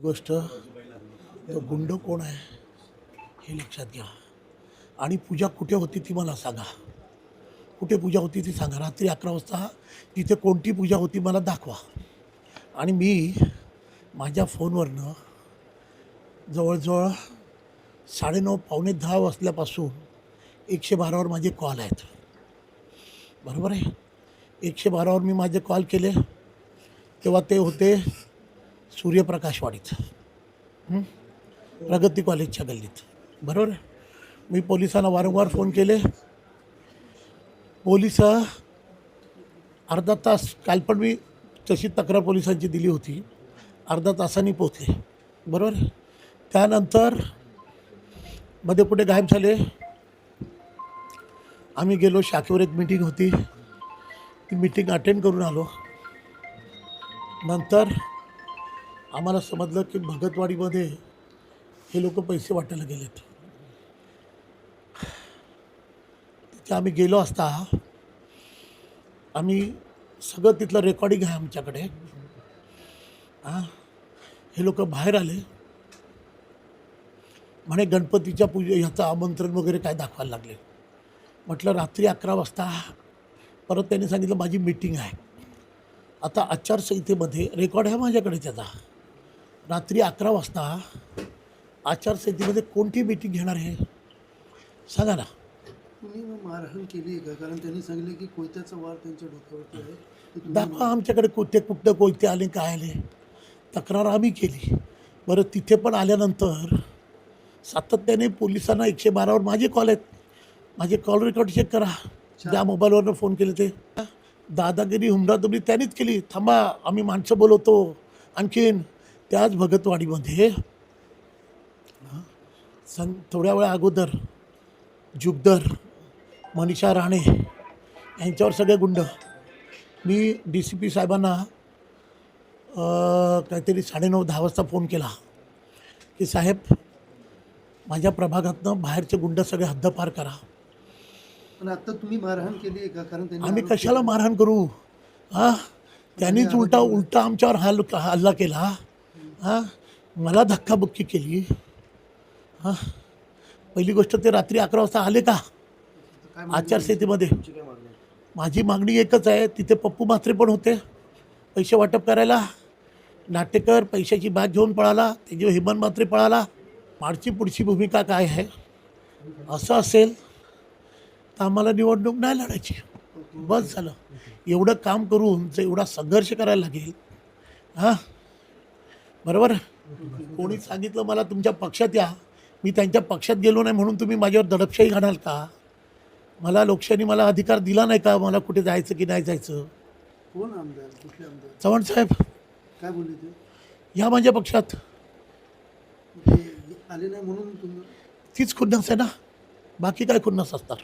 गोष्ट तो गुंड कोण आहे हे लक्षात घ्या. आणि पूजा कुठे होती ती मला सांगा. कुठे पूजा होती ती सांगा. रात्री 11 वाजता तिथे कोणती पूजा होती मला दाखवा. आणि मी माझ्या फोनवरनं जवळजवळ 9:30 पावणे 10 वाजल्यापासून 112वर माझे कॉल आहेत. बरोबर आहे. 112वर मी माझे कॉल केले तेव्हा ते होते सूर्यप्रकाशवाडीत, प्रगती कॉलेजच्या गल्लीत. बरोबर आहे. मी पोलिसांना वारंवार फोन केले. पोलिस अर्धा तास, काल पण मी तशी तक्रार पोलिसांची दिली होती, अर्धा तासांनी पोचले. बरोबर आहे. त्यानंतर मध्ये कुठे गायब झाले. आम्ही गेलो, शाखेवर एक मीटिंग होती, ती मीटिंग अटेंड करून आलो. नंतर आम्हाला समजलं की भगतवाडीमध्ये हे लोक पैसे वाटायला गेलेत. तिथे आम्ही गेलो असता, आम्ही सगळं तिथलं रेकॉर्डिंग आहे आमच्याकडे. हे लोक बाहेर आले, म्हणे गणपतीच्या ह्याचं आमंत्रण वगैरे काय दाखवायला लागले. म्हटलं रात्री 11 वाजता. परत त्यांनी सांगितलं माझी मीटिंग आहे. आता आचारसंहितेमध्ये रेकॉर्ड आहे माझ्याकडे त्याचा. रात्री 11 वाजता आचारसंहितेमध्ये कोणती मीटिंग घेणार आहे सांगा ना. तुम्ही मारहाण केली का? कारण त्यांनी सांगितले की कोयत्याचा वार त्यांच्या डोक्यावरती आहे. दाखवा आमच्याकडे कुठं कोयते आले, काय आले. तक्रार आम्ही केली. बरं, तिथे पण आल्यानंतर सातत्याने पोलिसांना 112वर माझे कॉल आहेत. माझे कॉल रेकॉर्ड चेक करा. ज्या मोबाईलवरनं फोन केले ते दादागिरी हुमडादुबडी त्यांनीच केली. थांबा, आम्ही माणसं बोलवतो. आणखीन त्याच भगतवाडीमध्ये थोड्या वेळा अगोदर जुगदर, मनीषा राणे यांच्यावर सगळे गुंड. मी DCP साहेबांना काहीतरी 9:30-10 वाजता फोन केला की साहेब माझ्या प्रभागातनं बाहेरचे गुंड सगळे हद्दपार करा. पण आता तुम्ही मारहाण केली आहे का? कारण त्यांनी आम्ही कशाला मारहाण करू? त्यांनीच उलटा आमच्यावर हल्ला केला. मला धक्काबुक्की केली. पहिली गोष्ट, ते रात्री 11 वाजता आले का आचारसंहितेमध्ये? माझी मागणी एकच आहे, तिथे पप्पू म्हात्रे पण होते पैसे वाटप करायला. नाटेकर पैशाची बॅग घेऊन पळाला, त्याची हेमंत म्हात्रे पळाला. माडची पुढची भूमिका काय आहे? असं असेल तर आम्हाला निवडणूक नाही लढायची. बस झालं. एवढं काम करून जर एवढा संघर्ष करायला लागेल, बरोबर. कोणी सांगितलं मला तुमच्या पक्षात या, मी त्यांच्या पक्षात गेलो नाही म्हणून तुम्ही माझ्यावर दडपशाही घालाल का? मला लोकशाही मला अधिकार दिला नाही का मला कुठे जायचं की नाही जायचं? कोण आमदार? कुठले आमदार? चव्हाण साहेब काय बोलले ते? या माझ्या पक्षात. ते आले नाही म्हणून तुम्ही तीच खुन्नस आहे ना, बाकी काय खुन्नस असतात?